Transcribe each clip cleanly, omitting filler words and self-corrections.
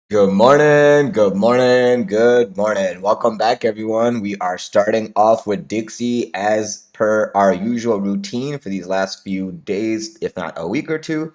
Good morning, good morning, good morning. Welcome back, everyone. We are starting off with Dixie as per our usual routine for these last few days, if not a week or two,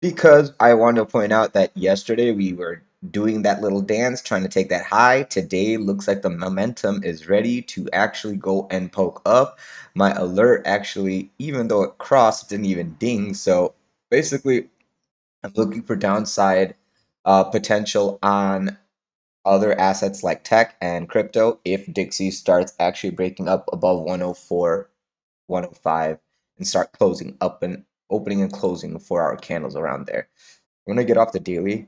because I want to point out that yesterday we were doing that little dance, trying to take that high. Today looks like the momentum is ready to actually go and poke up. My alert actually, even though it crossed, didn't even ding. So basically, I'm looking for downside potential on other assets like tech and crypto if Dixie starts actually breaking up above 104, 105 and start closing up and opening and closing 4 hour candles around there. I'm going to get off the daily.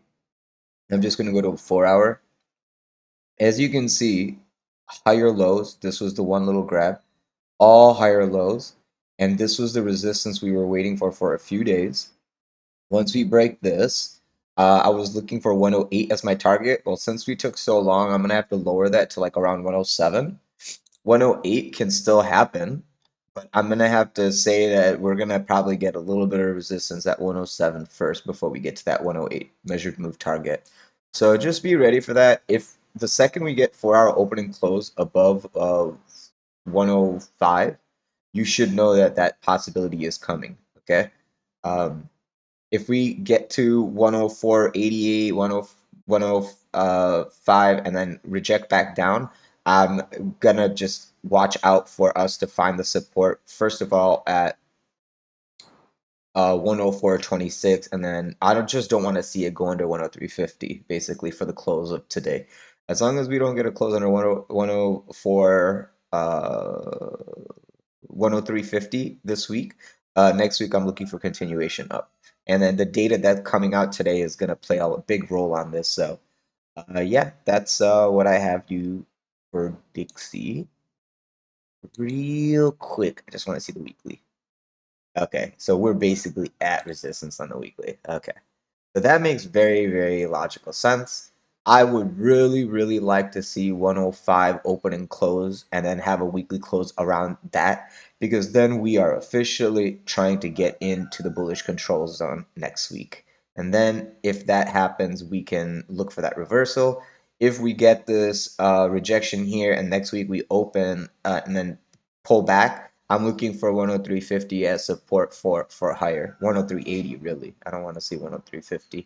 I'm just going to go to a 4 hour. As you can see, higher lows. This was the one little grab. All higher lows. And this was the resistance we were waiting for a few days. Once we break this, I was looking for 108 as my target. Well, since we took so long, I'm gonna have to lower that to like around 107. 108 can still happen, but I'm gonna have to say that we're gonna probably get a little bit of resistance at 107 first before we get to that 108 measured move target. So just be ready for that. If the second we get 4 hour opening close above 105, you should know that that possibility is coming. Okay. Um, if we get to 104.88, 105, and then reject back down, I'm gonna just watch out for us to find the support, first of all, at 104.26, and then I just don't want to see it go under 103.50, basically, for the close of today. As long as we don't get a close under 104, 103.50 this week. Next week, I'm looking for continuation up. And then the data that's coming out today is going to play a big role on this. So, yeah, that's what I have you for Dixie. Real quick, I just want to see the weekly. Okay, so we're basically at resistance on the weekly. Okay. So that makes very, very logical sense. I would really, really like to see 105 open and close and then have a weekly close around that because then we are officially trying to get into the bullish control zone next week. And then if that happens, we can look for that reversal. If we get this rejection here and next week we open and then pull back, I'm looking for 103.50 as support for higher. 103.80 really. I don't want to see 103.50.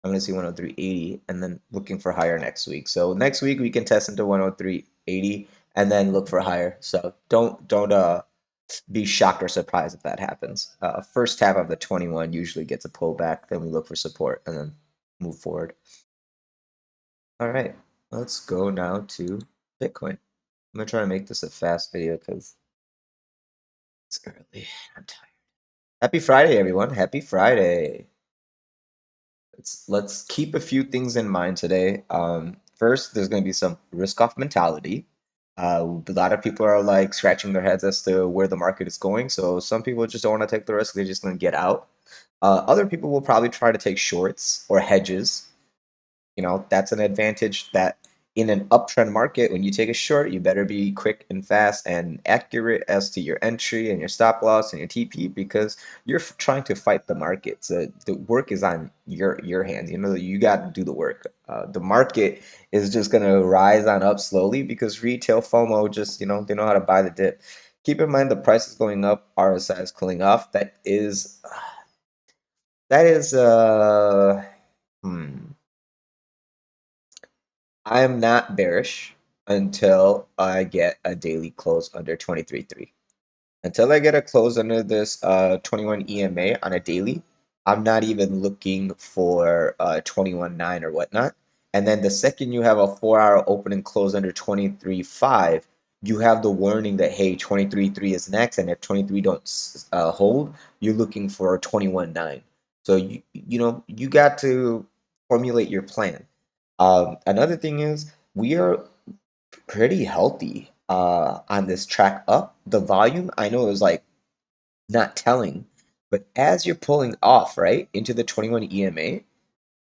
I'm going to see 103.80 and then looking for higher next week. So next week we can test into 103.80 and then look for higher. So don't be shocked or surprised if that happens. First half of the 21 usually gets a pullback, then we look for support and then move forward. All right, let's go now to Bitcoin. I'm gonna try to make this a fast video because it's early. I'm tired. Happy Friday, everyone. Happy Friday. Let's keep a few things in mind today. First, there's going to be some risk-off mentality. A lot of people are like scratching their heads as to where the market is going. So some people just don't want to take the risk. They're just going to get out. Other people will probably try to take shorts or hedges. You know, that's an advantage that in an uptrend market, when you take a short, you better be quick and fast and accurate as to your entry and your stop loss and your TP because you're trying to fight the market. So the work is on your hands. You know, you got to do the work. The market is just gonna rise on up slowly because retail FOMO just they know how to buy the dip. Keep in mind the price is going up, RSI is cooling off. That is hmm. I am not bearish until I get a daily close under 23.3. Until I get a close under this 21 EMA on a daily, I'm not even looking for 21.9 or whatnot. And then the second you have a 4 hour open and close under 23.5, you have the warning that, hey, 23.3 is next. And if 23 don't hold, you're looking for 21.9. So, you got to formulate your plan. Another thing is we are pretty healthy on this track up. The volume, I know, is like not telling, but as you're pulling off right into the 21 EMA,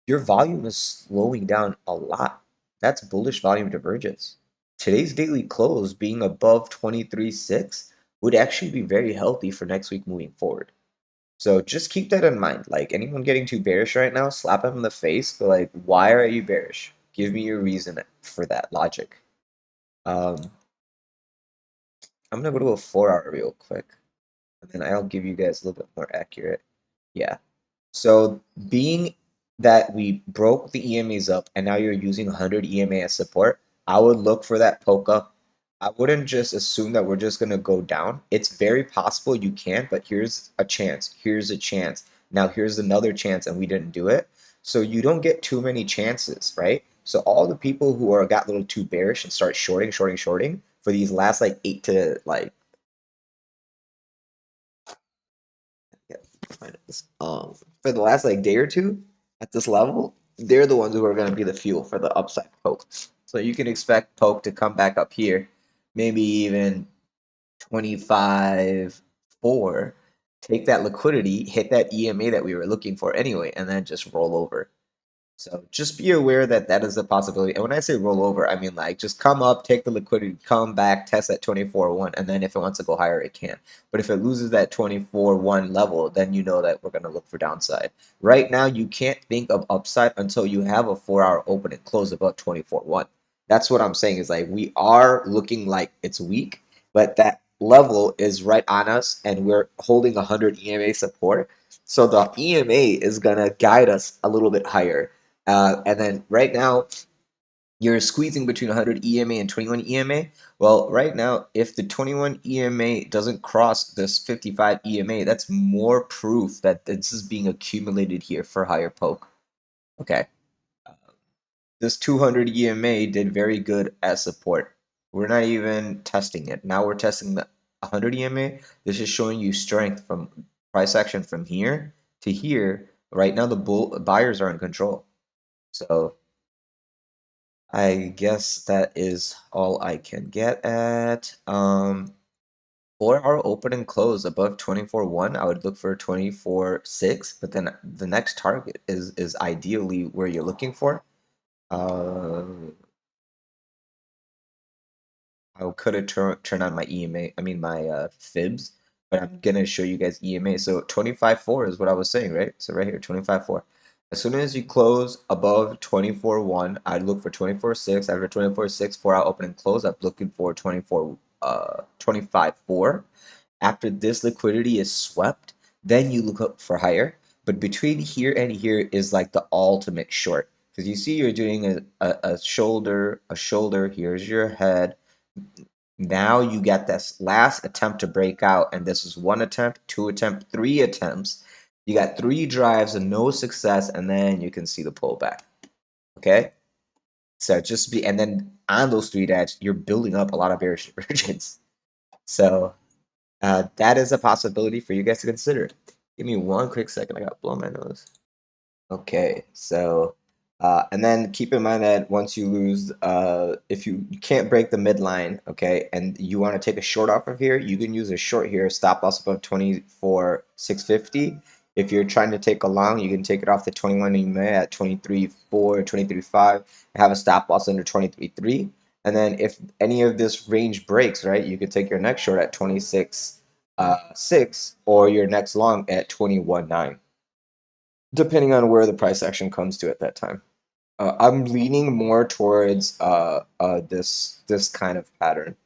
your volume is slowing down a lot. That's bullish volume divergence. Today's daily close being above 23.6 would actually be very healthy for next week moving forward. So just keep that in mind. Like anyone getting too bearish right now, slap them in the face. But like, why are you bearish? Give me your reason for that logic. I'm gonna go to a 4 hour real quick, and then I'll give you guys a little bit more accurate. Yeah. So being that we broke the EMAs up and now you're using 100 EMA as support, I would look for that poke up. I wouldn't just assume that we're just going to go down. It's very possible you can, but here's a chance. Here's a chance. Now here's another chance and we didn't do it. So you don't get too many chances, right? So all the people who are got a little too bearish and start shorting for these last like 8 to like yeah, for the last like day or two at this level, they're the ones who are going to be the fuel for the upside poke. So you can expect poke to come back up here, maybe even 25 4, take that liquidity, hit that EMA that we were looking for anyway, and then just roll over. So just be aware that that is a possibility. And when I say roll over, I mean like just come up, take the liquidity, come back, test that 24-1, and then if it wants to go higher, it can. But if it loses that 24-1 level, then you know that we're going to look for downside. Right now, you can't think of upside until you have a 4 hour open and close above 24-1. That's what I'm saying is like we are looking like it's weak, but that level is right on us, and we're holding 100 EMA support. So the EMA is going to guide us a little bit higher. And then right now, you're squeezing between 100 EMA and 21 EMA. Well, right now, if the 21 EMA doesn't cross this 55 EMA, that's more proof that this is being accumulated here for higher poke. Okay. This 200 EMA did very good as support. We're not even testing it. Now we're testing the 100 EMA. This is showing you strength from price action from here to here. Right now, the buyers are in control. So I guess that is all I can get at. 4 hour open and close above 24-1. I would look for 24-6, but then the next target is ideally where you're looking for. Uh, I could have turn on my EMA, I mean my fibs, but I'm gonna show you guys EMA. So 25-4 is what I was saying, right? So right here, 25-4. As soon as you close above 24-1, I'd look for 24-6. After 24-6, 4 hour open and close, I'm looking for 25-4. After this liquidity is swept, then you look up for higher. But between here and here is like the ultimate short. Because you see you're doing a shoulder, here's your head. Now you get this last attempt to break out, and this is 1 attempt, 2 attempt, 3 attempts. You got 3 drives and no success, and then you can see the pullback. Okay? So just be, and then on those 3 drives, you're building up a lot of bearish divergence. So that is a possibility for you guys to consider. Give me one quick second. I got to blow my nose. Okay, so and then keep in mind that once you lose, if you can't break the midline, okay, and you want to take a short off of here, you can use a short here, stop loss above 24,650. If you're trying to take a long, you can take it off the 21 EMA at 23.4, 23.5, have a stop loss under 23.3. And then if any of this range breaks, right, you could take your next short at 26.6 or your next long at 21.9, depending on where the price action comes to at that time. I'm leaning more towards this kind of pattern.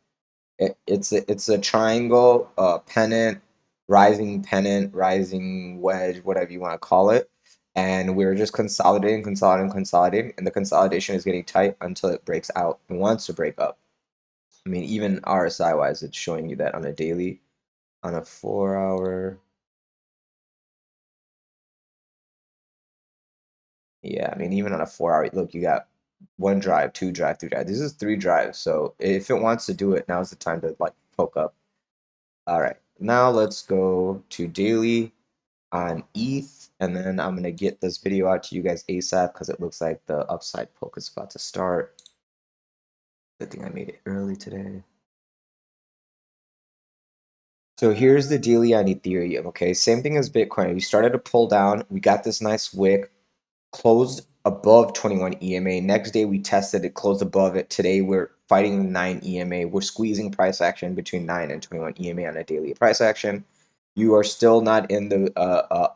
It's a triangle, pennant, rising wedge, whatever you want to call it. And we're just consolidating, and the consolidation is getting tight until it breaks out and wants to break up. I mean, even RSI wise, it's showing you that on a daily, on a 4 hour. Yeah, I mean, even on a 4 hour, look, you got 1 drive, 2 drive, 3 drive. This is 3 drives. So if it wants to do it, now's the time to like poke up. All right, now let's go to daily on ETH, and then I'm gonna get this video out to you guys ASAP because it looks like the upside poke is about to start. Good thing I made it early today. So here's the daily on Ethereum. Okay, same thing as Bitcoin. We started to pull down. We got this nice wick, closed above 21 EMA. Next day we tested it, closed above it. Today we're fighting 9 EMA. We're squeezing price action between 9 and 21 EMA on a daily price action. you are still not in the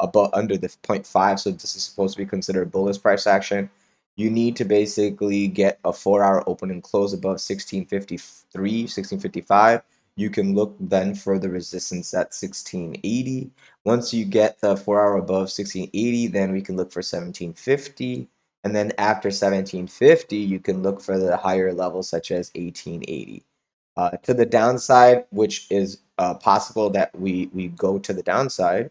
above under the zero point 0.5, so this is supposed to be considered bullish price action. You need to basically get a 4-hour open and close above 1653, 1655. You can look then for the resistance at 1680. Once you get the 4-hour above 1680, then we can look for 1750. And then after 1750, you can look for the higher levels such as 1880. To the downside, which is possible that we go to the downside,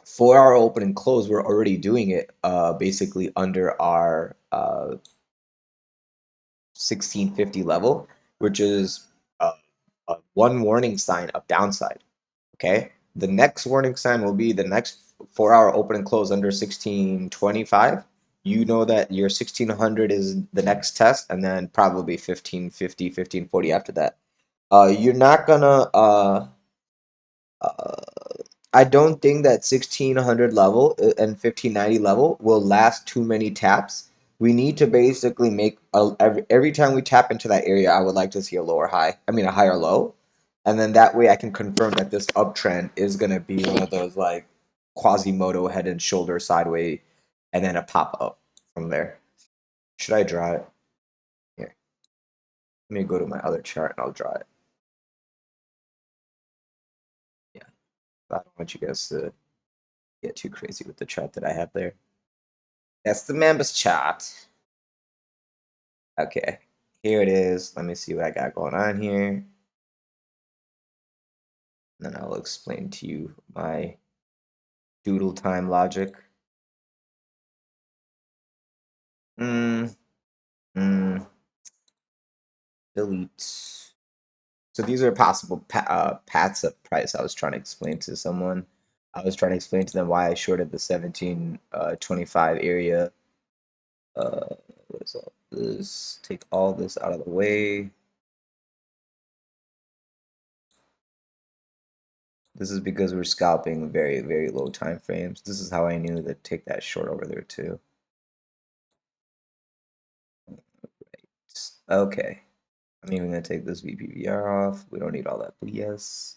for our open and close, we're already doing it basically under our 1650 level, which is uh, one warning sign of downside. Okay, the next warning sign will be the next 4-hour open and close under 1625. You know that your 1600 is the next test, and then probably 1550, 1540 after that. You're not gonna uh, I don't think that 1600 level and 1590 level will last too many taps. We need to basically make every time we tap into that area, I would like to see a lower high. I mean a higher low, and then that way I can confirm that this uptrend is gonna be one of those like Quasimodo head and shoulder sideways, and then a pop up from there. Should I draw it? Here, let me go to my other chart and I'll draw it. Yeah, I don't want you guys to get too crazy with the chart that I have there. That's the members chart. Okay, here it is. Let me see what I got going on here. And then I will explain to you my doodle time logic. Mm, delete. So these are possible paths of price. I was trying to explain to someone. I was trying to explain to them why I shorted the 1725 area. What is all this? Take all this out of the way. This is because we're scalping very, very low time frames. This is how I knew to take that short over there too. Okay. I'm even gonna take this VPVR off. We don't need all that BS.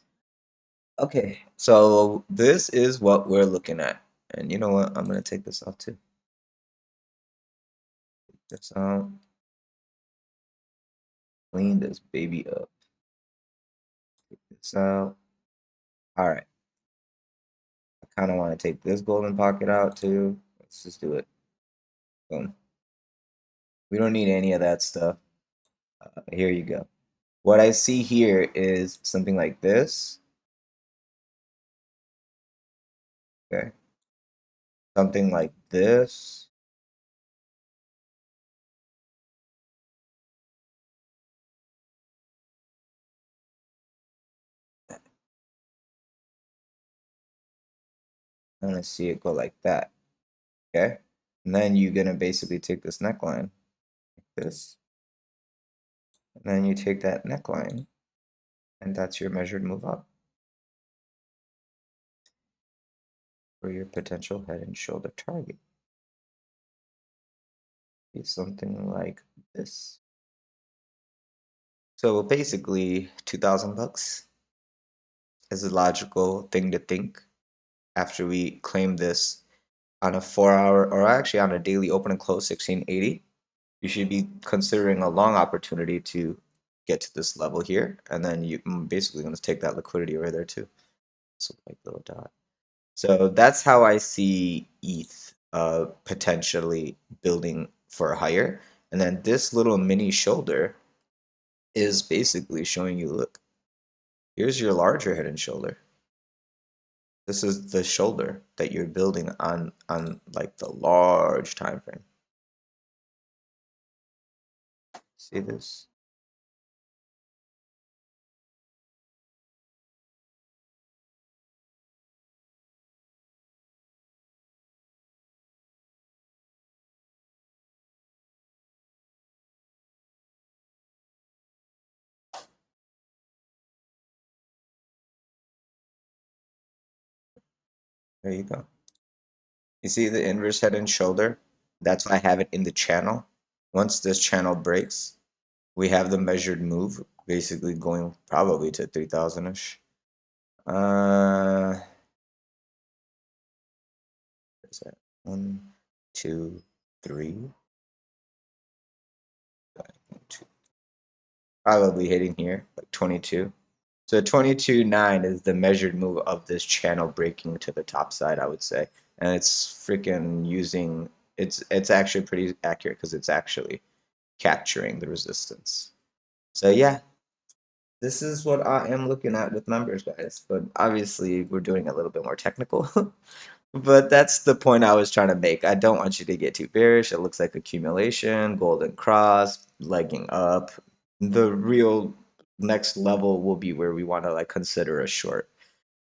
Okay, so this is what we're looking at. And you know what? I'm gonna take this off too. Take this out. Clean this baby up. Take this out. Alright. I kinda wanna take this golden pocket out too. Let's just do it. Boom. We don't need any of that stuff. Here you go. What I see here is something like this. Okay. Something like this. I'm gonna see it go like that. Okay. And then you're gonna basically take this neckline like this. And then you take that neckline, and that's your measured move up for your potential head and shoulder target. Be something like this. So basically, 2,000 bucks is a logical thing to think after we claim this on a 4-hour or actually on a daily open and close 1680. You should be considering a long opportunity to get to this level here, and then you basically going to take that liquidity over there too. So like little dot. So that's how I see ETH potentially building for higher. And then this little mini shoulder is basically showing you, look, here's your larger head and shoulder. This is the shoulder that you're building on like the large time frame. See this? There you go. You see the inverse head and shoulder? That's why I have it in the channel. Once this channel breaks, we have the measured move basically going probably to 3,000-ish. Uh, where's that? 1, 2, 3. 2. Probably hitting here, like 22. So 22.9 is the measured move of this channel breaking to the top side, I would say. And it's freaking using, it's actually pretty accurate because it's actually capturing the resistance. So yeah, this is what I am looking at with numbers, guys. But obviously, we're doing a little bit more technical. But that's the point I was trying to make. I don't want you to get too bearish. It looks like accumulation, golden cross, legging up. The real next level will be where we want to like consider a short.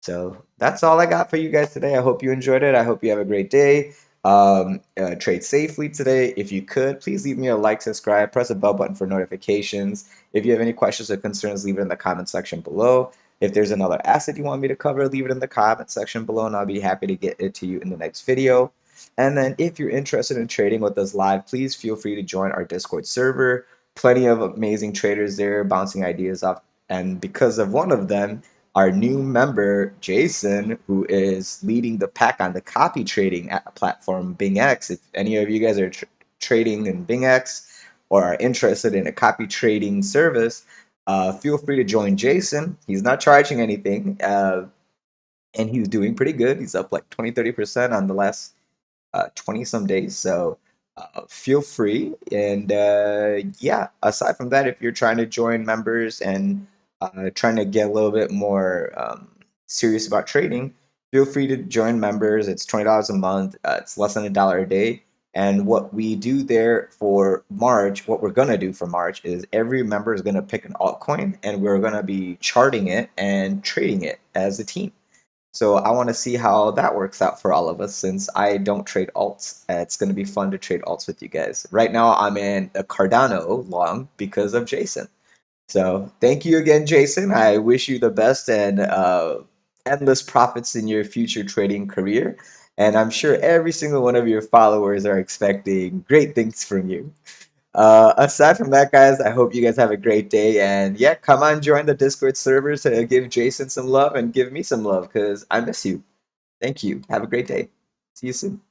So that's all I got for you guys today. I hope you enjoyed it. I hope you have a great day. Trade safely today. If you could, please leave me a like, subscribe, press the bell button for notifications. If you have any questions or concerns, leave it in the comment section below. If there's another asset you want me to cover, leave it in the comment section below, and I'll be happy to get it to you in the next video. And then if you're interested in trading with us live, please feel free to join our Discord server. Plenty of amazing traders there bouncing ideas off. And because of one of them, our new member, Jason, who is leading the pack on the copy trading platform BingX. If any of you guys are trading in BingX or are interested in a copy trading service, feel free to join Jason. He's not charging anything, and he's doing pretty good. He's up like 20-30% on the last 20 some days. So feel free. And yeah, aside from that, if you're trying to join members and trying to get a little bit more serious about trading, feel free to join members. It's $20 a month. It's less than $1 a day. And what we do there for March, what we're going to do for March is every member is going to pick an altcoin and we're going to be charting it and trading it as a team. So I want to see how that works out for all of us since I don't trade alts. It's going to be fun to trade alts with you guys. Right now I'm in a Cardano long because of Jason. So thank you again, Jason. I wish you the best and endless profits in your future trading career. And I'm sure every single one of your followers are expecting great things from you. Aside from that, guys, I hope you guys have a great day. And yeah, come on, join the Discord server to give Jason some love and give me some love because I miss you. Thank you. Have a great day. See you soon.